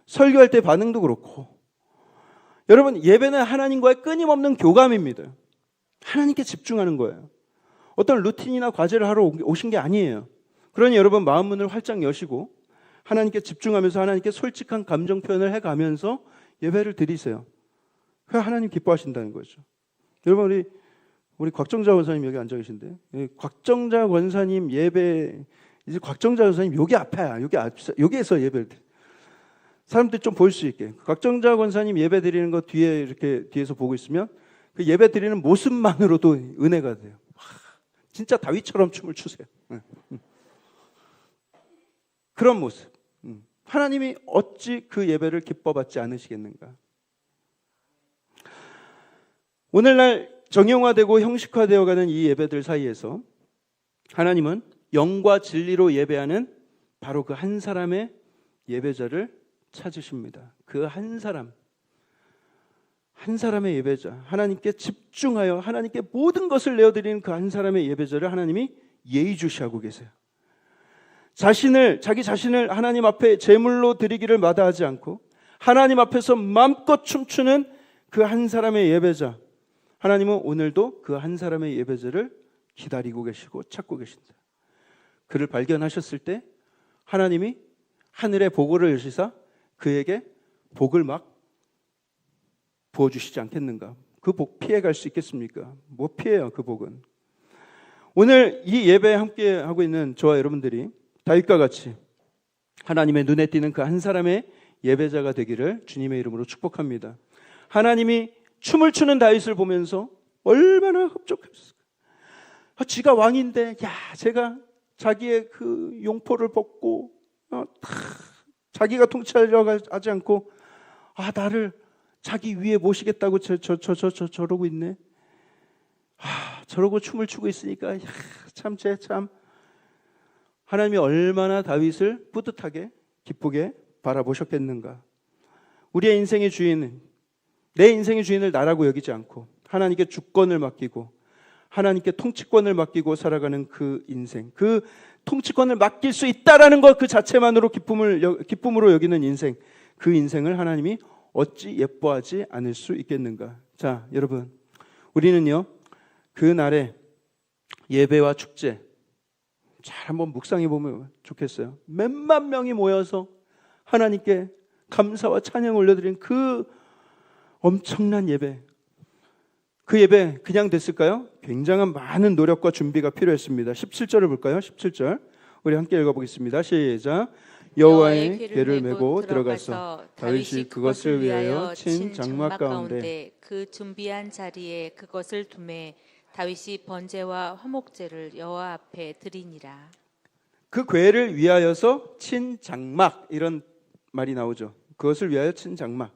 설교할 때 반응도 그렇고, 여러분 예배는 하나님과의 끊임없는 교감입니다. 하나님께 집중하는 거예요. 어떤 루틴이나 과제를 하러 오신 게 아니에요. 그러니 여러분 마음 문을 활짝 여시고 하나님께 집중하면서 하나님께 솔직한 감정 표현을 해가면서 예배를 드리세요. 그 하나님 기뻐하신다는 거죠. 여러분 우리 곽정자 권사님 여기 앉아 계신데, 곽정자 권사님 예배, 이제 곽정자 권사님 여기 앞에야, 여기에서 예배를 드려. 사람들이 좀 볼 수 있게 곽정자 권사님 예배 드리는 거 뒤에 이렇게 뒤에서 보고 있으면 그 예배 드리는 모습만으로도 은혜가 돼요. 진짜 다윗처럼 춤을 추세요. 그런 모습. 하나님이 어찌 그 예배를 기뻐받지 않으시겠는가? 오늘날 정형화되고 형식화되어가는 이 예배들 사이에서 하나님은 영과 진리로 예배하는 바로 그 한 사람의 예배자를 찾으십니다. 그 한 사람의 예배자, 하나님께 집중하여 하나님께 모든 것을 내어드리는 그 한 사람의 예배자를 하나님이 예의주시하고 계세요. 자기 자신을 하나님 앞에 제물로 드리기를 마다하지 않고 하나님 앞에서 마음껏 춤추는 그 한 사람의 예배자, 하나님은 오늘도 그 한 사람의 예배자를 기다리고 계시고 찾고 계신다. 그를 발견하셨을 때 하나님이 하늘의 보고를 여시사 그에게 복을 막 부어주시지 않겠는가? 그 복 피해갈 수 있겠습니까? 못 피해요, 그 복은. 오늘 이 예배에 함께 하고 있는 저와 여러분들이 다윗과 같이 하나님의 눈에 띄는 그 한 사람의 예배자가 되기를 주님의 이름으로 축복합니다. 하나님이 춤을 추는 다윗을 보면서 얼마나 흡족했을까? 지가 왕인데, 제가 자기의 그 용포를 벗고 자기가 통치하려고 하지 않고 나를 자기 위에 모시겠다고 저러고 있네. 저러고 춤을 추고 있으니까 참 하나님이 얼마나 다윗을 뿌듯하게 기쁘게 바라보셨겠는가. 우리의 인생의 주인은, 내 인생의 주인을 나라고 여기지 않고 하나님께 주권을 맡기고 하나님께 통치권을 맡기고 살아가는 그 인생, 그 통치권을 맡길 수 있다라는 것 그 자체만으로 기쁨으로 여기는 인생, 그 인생을 하나님이 어찌 예뻐하지 않을 수 있겠는가. 자, 여러분, 우리는요 그 날에 예배와 축제 잘 한번 묵상해 보면 좋겠어요. 몇만 명이 모여서 하나님께 감사와 찬양 올려드린 그 엄청난 예배, 그 예배 그냥 됐을까요? 굉장한 많은 노력과 준비가 필요했습니다. 17절을 볼까요? 17절 우리 함께 읽어보겠습니다. 시작. 여호와의 궤를 메고 들어가서 다윗이 그것을 위하여 친 장막 가운데 그 준비한 자리에 그것을 두매 다윗이 번제와 화목제를 여호와 앞에 드리니라. 그 궤를 위하여서 친 장막, 이런 말이 나오죠. 그것을 위하여 친 장막,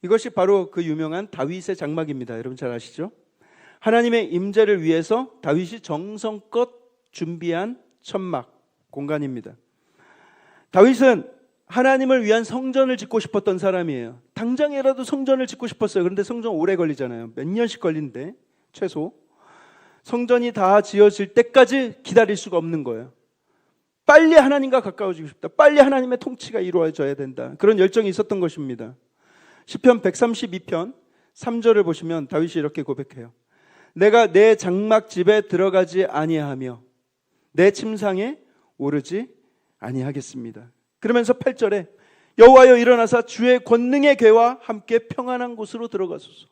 이것이 바로 그 유명한 다윗의 장막입니다. 여러분 잘 아시죠? 하나님의 임재를 위해서 다윗이 정성껏 준비한 천막 공간입니다. 다윗은 하나님을 위한 성전을 짓고 싶었던 사람이에요. 당장이라도 성전을 짓고 싶었어요. 그런데 성전 오래 걸리잖아요. 몇 년씩 걸리는데 최소 성전이 다 지어질 때까지 기다릴 수가 없는 거예요. 빨리 하나님과 가까워지고 싶다. 빨리 하나님의 통치가 이루어져야 된다. 그런 열정이 있었던 것입니다. 시편 132편 3절을 보시면 다윗이 이렇게 고백해요. 내가 내 장막집에 들어가지 아니하며 내 침상에 오르지 아니하겠습니다. 그러면서 8절에 여호와여 일어나사 주의 권능의 궤와 함께 평안한 곳으로 들어가소서.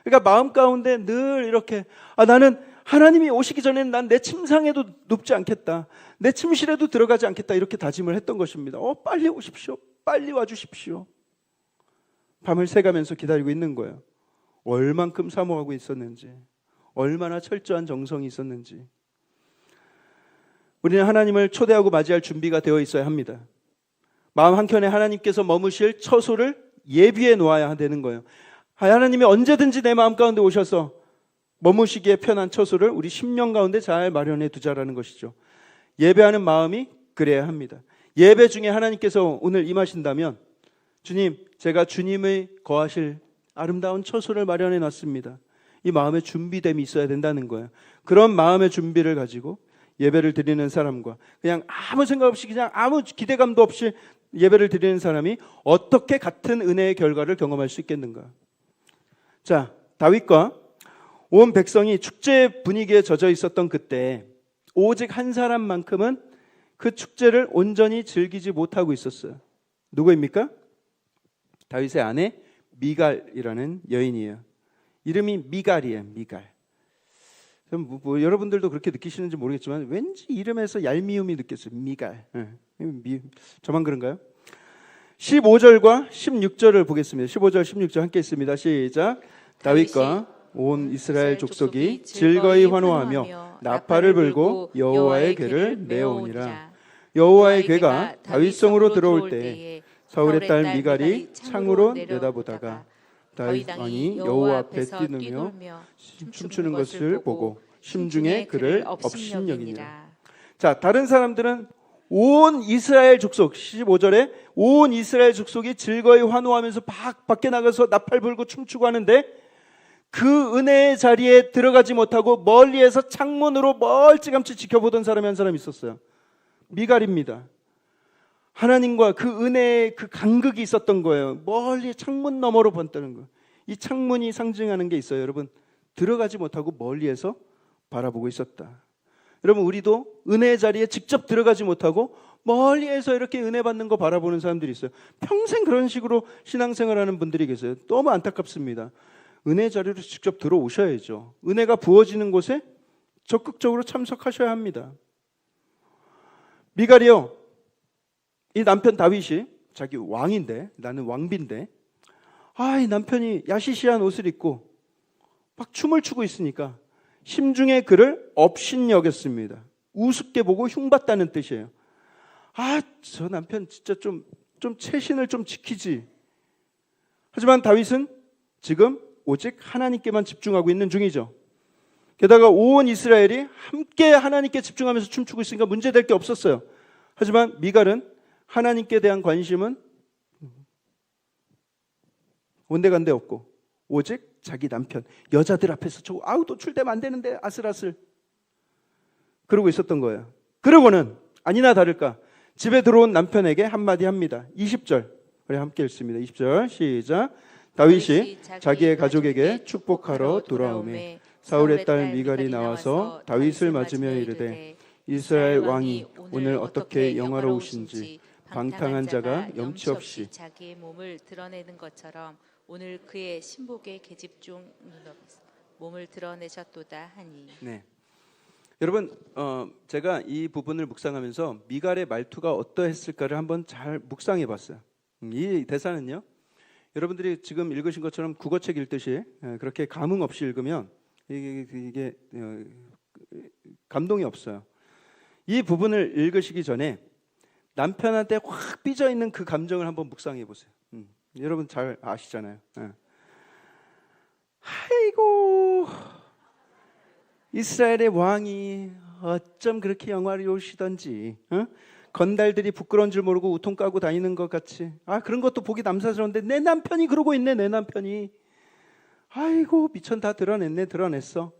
그러니까 마음 가운데 늘 이렇게 나는 하나님이 오시기 전에는 난 내 침상에도 눕지 않겠다, 내 침실에도 들어가지 않겠다, 이렇게 다짐을 했던 것입니다. 빨리 오십시오, 빨리 와주십시오. 밤을 새가면서 기다리고 있는 거예요. 얼만큼 사모하고 있었는지, 얼마나 철저한 정성이 있었는지. 우리는 하나님을 초대하고 맞이할 준비가 되어 있어야 합니다. 마음 한켠에 하나님께서 머무실 처소를 예비해 놓아야 되는 거예요. 하나님이 언제든지 내 마음 가운데 오셔서 머무시기에 편한 처소를 우리 심령 가운데 잘 마련해 두자라는 것이죠. 예배하는 마음이 그래야 합니다. 예배 중에 하나님께서 오늘 임하신다면 주님, 제가 주님의 거하실 아름다운 처소를 마련해 놨습니다. 이 마음의 준비됨이 있어야 된다는 거예요. 그런 마음의 준비를 가지고 예배를 드리는 사람과 그냥 아무 생각 없이 그냥 아무 기대감도 없이 예배를 드리는 사람이 어떻게 같은 은혜의 결과를 경험할 수 있겠는가? 자, 다윗과 온 백성이 축제 분위기에 젖어 있었던 그때 오직 한 사람만큼은 그 축제를 온전히 즐기지 못하고 있었어요. 누구입니까? 다윗의 아내 미갈이라는 여인이에요. 이름이 미갈이에요. 미갈. 여러분들도 그렇게 느끼시는지 모르겠지만 왠지 이름에서 얄미움이 느껴져요. 미갈. 저만 그런가요? 15절과 16절을 보겠습니다. 15절, 16절 함께 있습니다. 시작. 다윗과 온 이스라엘 족속이 즐거이 환호하며 나팔을 불고 여호와의 궤를 메어오니라. 여호와의 궤가 다윗성으로 들어올 때에 사울의 딸 미갈이 창으로 내다보다가 다윗 왕이 여호와 앞에 뛰누며 춤추는 것을 보고 심중에 그를 업신여기니라. 자, 다른 사람들은 온 이스라엘 족속 15절에 온 이스라엘 족속이 즐거이 환호하면서 밖에 나가서 나팔 불고 춤추고 하는데 그 은혜의 자리에 들어가지 못하고 멀리에서 창문으로 멀찌감치 지켜보던 사람이 한 사람 있었어요. 미갈입니다. 하나님과 그 은혜의 그 간극이 있었던 거예요. 멀리 창문 너머로 본다는 거예요. 이 창문이 상징하는 게 있어요. 여러분, 들어가지 못하고 멀리에서 바라보고 있었다. 여러분, 우리도 은혜의 자리에 직접 들어가지 못하고 멀리에서 이렇게 은혜 받는 거 바라보는 사람들이 있어요. 평생 그런 식으로 신앙생활하는 분들이 계세요. 너무 안타깝습니다. 은혜의 자리로 직접 들어오셔야죠. 은혜가 부어지는 곳에 적극적으로 참석하셔야 합니다. 미갈이요, 이 남편 다윗이 자기 왕인데, 나는 왕비인데, 이 남편이 야시시한 옷을 입고 막 춤을 추고 있으니까 심중에 그를 업신여겼습니다. 우습게 보고 흉봤다는 뜻이에요. 저 남편 진짜 좀 체신을 좀 지키지. 하지만 다윗은 지금 오직 하나님께만 집중하고 있는 중이죠. 게다가 온 이스라엘이 함께 하나님께 집중하면서 춤추고 있으니까 문제될 게 없었어요. 하지만 미갈은 하나님께 대한 관심은 온데간데 없고 오직 자기 남편, 여자들 앞에서 노출되면 안 되는데 아슬아슬 그러고 있었던 거예요. 그러고는 아니나 다를까 집에 들어온 남편에게 한마디 합니다. 20절 우리 함께 읽습니다. 20절 시작. 다윗이 자기의 가족에게 축복하러 돌아오매 사울의 딸 미갈이 나와서 다윗을 맞으며 이르되 이스라엘 왕이 오늘 어떻게 영화로우신지 방탕한 자가 염치 없이 자기의 몸을 드러내는 것처럼 오늘 그의 신복의 계집 중 몸을 드러내셨도다 하니. 네. 여러분, 제가 이 부분을 묵상하면서 미갈의 말투가 어떠했을까를 한번 잘 묵상해 봤어요. 이 대사는요, 여러분들이 지금 읽으신 것처럼 국어책 읽듯이 그렇게 감흥 없이 읽으면 이게 감동이 없어요. 이 부분을 읽으시기 전에 남편한테 확 삐져 있는 그 감정을 한번 묵상해 보세요. 여러분 잘 아시잖아요. 아이고, 이스라엘의 왕이 어쩜 그렇게 영화로우시던지, 건달들이 부끄러운 줄 모르고 우통 까고 다니는 것 같이, 그런 것도 보기 남사스러운데 내 남편이 그러고 있네. 내 남편이 아이고 미천 다 드러냈네. 드러냈어.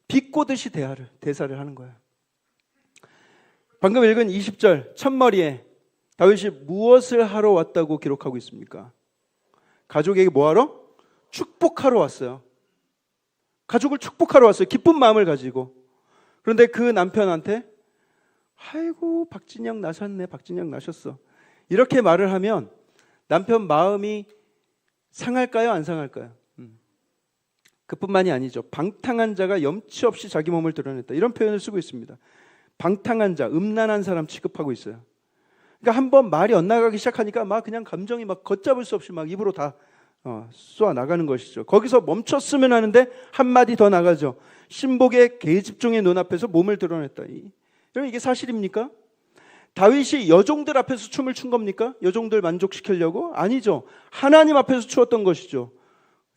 비꼬듯이 대사를 하는 거야. 방금 읽은 20절 첫머리에 다윗이 무엇을 하러 왔다고 기록하고 있습니까? 가족에게 뭐하러? 축복하러 왔어요. 가족을 축복하러 왔어요. 기쁜 마음을 가지고. 그런데 그 남편한테 아이고 박진영 나셨네. 박진영 나셨어. 이렇게 말을 하면 남편 마음이 상할까요? 안 상할까요? 그뿐만이 아니죠. 방탕한 자가 염치 없이 자기 몸을 드러냈다. 이런 표현을 쓰고 있습니다. 방탕한 자, 음란한 사람 취급하고 있어요. 그러니까 한번 말이 엇나가기 시작하니까 막 그냥 감정이 막 걷잡을 수 없이 막 입으로 다 쏘아 나가는 것이죠. 거기서 멈췄으면 하는데 한마디 더 나가죠. 신복의 계집종의 눈앞에서 몸을 드러냈다. 여러분 이게 사실입니까? 다윗이 여종들 앞에서 춤을 춘 겁니까? 여종들 만족시키려고? 아니죠. 하나님 앞에서 추었던 것이죠.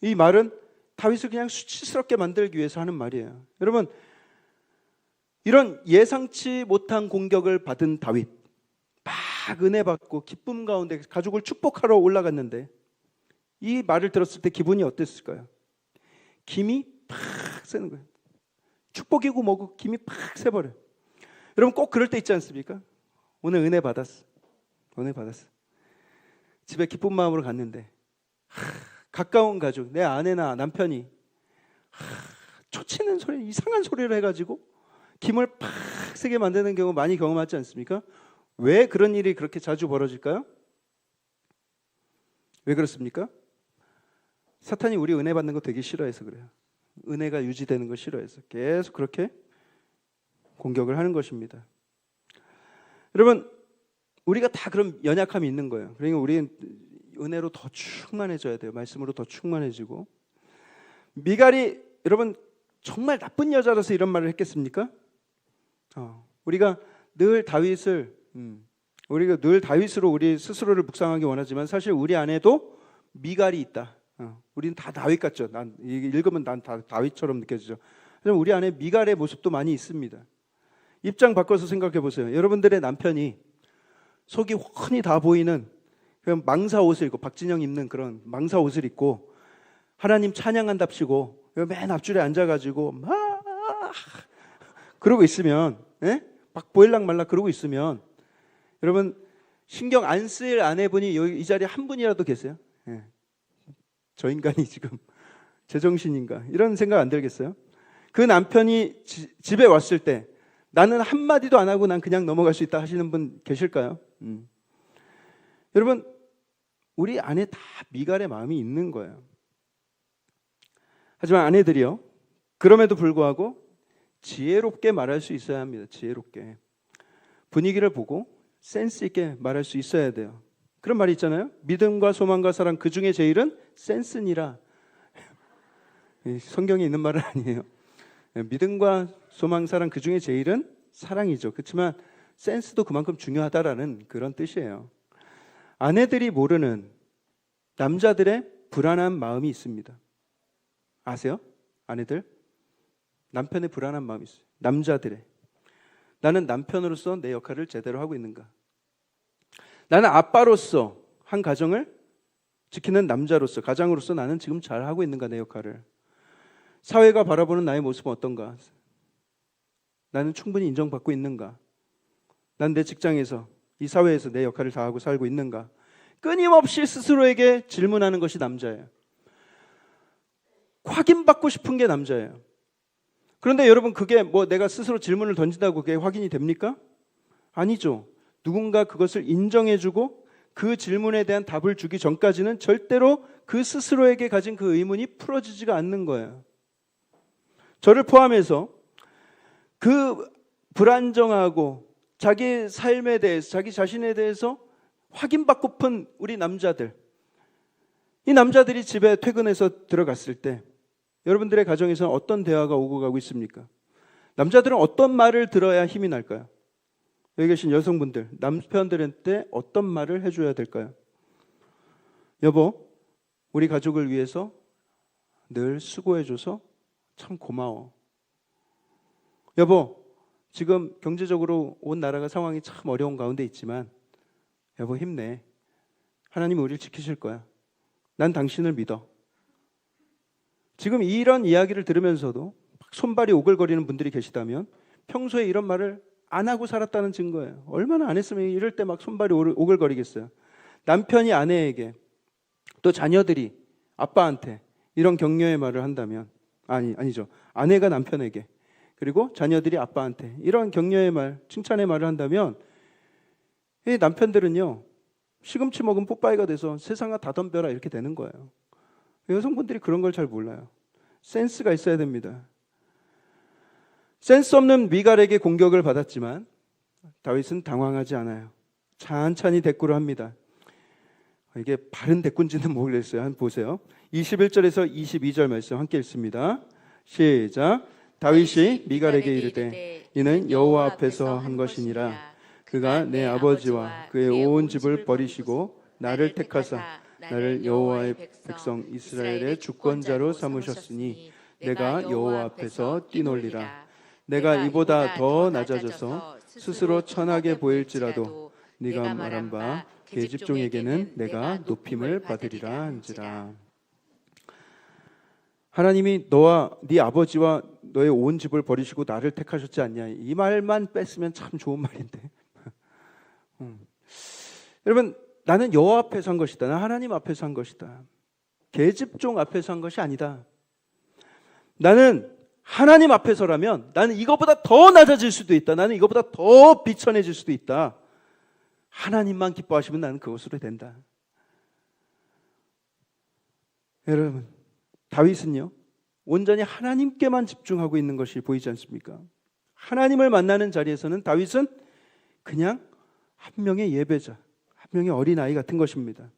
이 말은 다윗을 그냥 수치스럽게 만들기 위해서 하는 말이에요. 여러분 이런 예상치 못한 공격을 받은 다윗, 막 은혜 받고 기쁨 가운데 가족을 축복하러 올라갔는데 이 말을 들었을 때 기분이 어땠을까요? 김이 팍 새는 거예요. 축복이고 뭐고 김이 팍 새버려요. 여러분 꼭 그럴 때 있지 않습니까? 오늘 은혜 받았어. 은혜 받았어. 집에 기쁜 마음으로 갔는데 가까운 가족, 내 아내나 남편이 초치는 소리, 이상한 소리를 해가지고 김을 팍 세게 만드는 경우 많이 경험하지 않습니까? 왜 그런 일이 그렇게 자주 벌어질까요? 왜 그렇습니까? 사탄이 우리 은혜 받는 거 되게 싫어해서 그래요. 은혜가 유지되는 거 싫어해서 계속 그렇게 공격을 하는 것입니다. 여러분 우리가 다 그런 연약함이 있는 거예요. 그러니까 우리는 은혜로 더 충만해져야 돼요. 말씀으로 더 충만해지고. 미갈이 여러분 정말 나쁜 여자라서 이런 말을 했겠습니까? 우리가 늘 다윗으로 우리 스스로를 묵상하기 원하지만 사실 우리 안에도 미갈이 있다. 우리는 다 다윗 같죠. 난 읽으면 난 다 다윗처럼 느껴지죠. 하지만 우리 안에 미갈의 모습도 많이 있습니다. 입장 바꿔서 생각해 보세요. 여러분들의 남편이 속이 훤히 다 보이는 그런 망사 옷을 입고, 박진영 입는 그런 망사 옷을 입고 하나님 찬양한답시고 맨 앞줄에 앉아가지고 막 그러고 있으면, 막 보일락 말락 그러고 있으면 여러분 신경 안 쓸 아내분이 여기 이 자리에 한 분이라도 계세요? 저 인간이 지금 제정신인가 이런 생각 안 들겠어요? 그 남편이 집에 왔을 때 나는 한마디도 안 하고 난 그냥 넘어갈 수 있다 하시는 분 계실까요? 여러분 우리 안에 다 미갈의 마음이 있는 거예요. 하지만 아내들이요, 그럼에도 불구하고 지혜롭게 말할 수 있어야 합니다. 지혜롭게 분위기를 보고 센스 있게 말할 수 있어야 돼요. 그런 말이 있잖아요. 믿음과 소망과 사랑 그 중에 제일은 센스니라. 성경에 있는 말은 아니에요. 믿음과 소망, 사랑 그 중에 제일은 사랑이죠. 그렇지만 센스도 그만큼 중요하다라는 그런 뜻이에요. 아내들이 모르는 남자들의 불안한 마음이 있습니다. 아세요? 아내들? 남편의 불안한 마음이 있어요. 남자들의. 나는 남편으로서 내 역할을 제대로 하고 있는가? 나는 아빠로서 한 가정을 지키는 남자로서, 가장으로서 나는 지금 잘 하고 있는가, 내 역할을? 사회가 바라보는 나의 모습은 어떤가? 나는 충분히 인정받고 있는가? 난 내 직장에서, 이 사회에서 내 역할을 다하고 살고 있는가? 끊임없이 스스로에게 질문하는 것이 남자예요. 확인받고 싶은 게 남자예요. 그런데 여러분 그게 뭐 내가 스스로 질문을 던진다고 그게 확인이 됩니까? 아니죠. 누군가 그것을 인정해주고 그 질문에 대한 답을 주기 전까지는 절대로 그 스스로에게 가진 그 의문이 풀어지지가 않는 거예요. 저를 포함해서 그 불안정하고 자기 삶에 대해서, 자기 자신에 대해서 확인받고픈 우리 남자들, 이 남자들이 집에 퇴근해서 들어갔을 때 여러분들의 가정에서는 어떤 대화가 오고 가고 있습니까? 남자들은 어떤 말을 들어야 힘이 날까요? 여기 계신 여성분들, 남편들한테 어떤 말을 해줘야 될까요? 여보, 우리 가족을 위해서 늘 수고해줘서 참 고마워. 여보, 지금 경제적으로 온 나라가 상황이 참 어려운 가운데 있지만 여보 힘내. 하나님이 우리를 지키실 거야. 난 당신을 믿어. 지금 이런 이야기를 들으면서도 손발이 오글거리는 분들이 계시다면 평소에 이런 말을 안 하고 살았다는 증거예요. 얼마나 안 했으면 이럴 때 막 손발이 오글거리겠어요. 남편이 아내에게, 또 자녀들이 아빠한테 이런 격려의 말을 한다면, 아니죠. 아내가 남편에게, 그리고 자녀들이 아빠한테 이런 격려의 말, 칭찬의 말을 한다면 이 남편들은요, 시금치 먹은 뽀빠이가 돼서 세상아 다 덤벼라 이렇게 되는 거예요. 여성분들이 그런 걸 잘 몰라요. 센스가 있어야 됩니다. 센스 없는 미갈에게 공격을 받았지만 다윗은 당황하지 않아요. 찬찬히 대꾸를 합니다. 이게 바른 대꾸인지는 모르겠어요. 한번 보세요. 21절에서 22절 말씀 함께 읽습니다. 시작. 다윗이 미갈에게 이르되 이는 여호와 앞에서 한 것이니라. 그가 내 아버지와 그의 온 집을 버리시고 나를 택하사 나를 여호와의 백성 이스라엘의 주권자로 삼으셨으니 내가 여호와 앞에서 뛰놀리라. 내가 이보다 더 낮아져서 스스로 천하게 보일지라도 네가 말한 바 계집종에게는 내가 높임을 받으리라 한지라. 하나님이 너와 네 아버지와 너의 온 집을 버리시고 나를 택하셨지 않냐. 이 말만 뺐으면 참 좋은 말인데. 여러분, 나는 여호와 앞에서 한 것이다. 나는 하나님 앞에서 한 것이다. 계집종 앞에서 한 것이 아니다. 나는 하나님 앞에서라면 나는 이것보다 더 낮아질 수도 있다. 나는 이것보다 더 비천해질 수도 있다. 하나님만 기뻐하시면 나는 그것으로 된다. 여러분, 다윗은요 온전히 하나님께만 집중하고 있는 것이 보이지 않습니까? 하나님을 만나는 자리에서는 다윗은 그냥 한 명의 예배자, 한 명의 어린아이 같은 것입니다.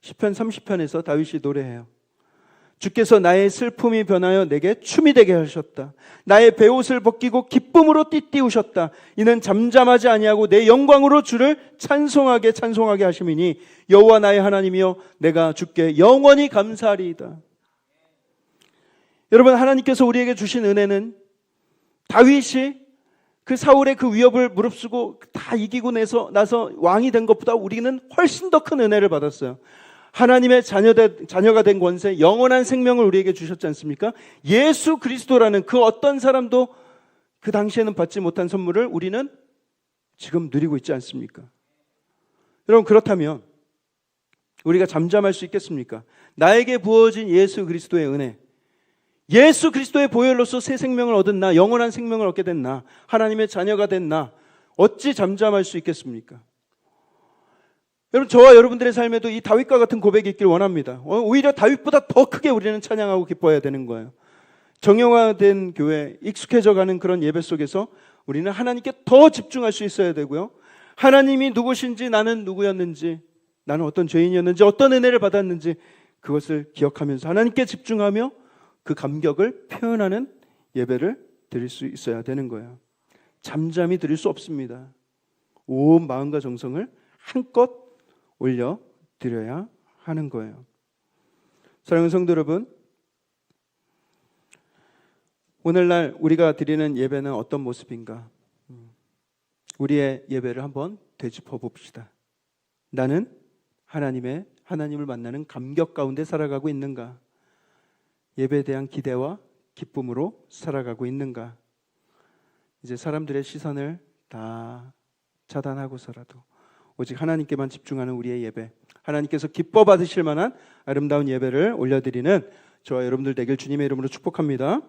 시편 30편에서 다윗이 노래해요. 주께서 나의 슬픔이 변하여 내게 춤이 되게 하셨다. 나의 베옷을 벗기고 기쁨으로 띠띠우셨다. 이는 잠잠하지 아니하고 내 영광으로 주를 찬송하게 하심이니 여호와 나의 하나님이여 내가 주께 영원히 감사하리이다. 여러분, 하나님께서 우리에게 주신 은혜는 다윗이 그 사울의 그 위협을 무릅쓰고 다 이기고 나서 왕이 된 것보다 우리는 훨씬 더 큰 은혜를 받았어요. 하나님의 자녀가 된 권세, 영원한 생명을 우리에게 주셨지 않습니까? 예수 그리스도라는 그 어떤 사람도 그 당시에는 받지 못한 선물을 우리는 지금 누리고 있지 않습니까? 여러분, 그렇다면 우리가 잠잠할 수 있겠습니까? 나에게 부어진 예수 그리스도의 은혜, 예수 그리스도의 보혈로서 새 생명을 얻은 나, 영원한 생명을 얻게 된 나, 하나님의 자녀가 된 나, 어찌 잠잠할 수 있겠습니까? 여러분, 저와 여러분들의 삶에도 이 다윗과 같은 고백이 있길 원합니다. 오히려 다윗보다 더 크게 우리는 찬양하고 기뻐해야 되는 거예요. 정형화된 교회, 익숙해져가는 그런 예배 속에서 우리는 하나님께 더 집중할 수 있어야 되고요. 하나님이 누구신지, 나는 누구였는지, 나는 어떤 죄인이었는지, 어떤 은혜를 받았는지 그것을 기억하면서 하나님께 집중하며 그 감격을 표현하는 예배를 드릴 수 있어야 되는 거예요. 잠잠히 드릴 수 없습니다. 온 마음과 정성을 한껏 올려드려야 하는 거예요. 사랑하는 성도 여러분, 오늘날 우리가 드리는 예배는 어떤 모습인가? 우리의 예배를 한번 되짚어 봅시다. 나는 하나님을 만나는 감격 가운데 살아가고 있는가? 예배에 대한 기대와 기쁨으로 살아가고 있는가? 이제 사람들의 시선을 다 차단하고서라도 오직 하나님께만 집중하는 우리의 예배, 하나님께서 기뻐 받으실 만한 아름다운 예배를 올려드리는 저와 여러분들 되길 주님의 이름으로 축복합니다.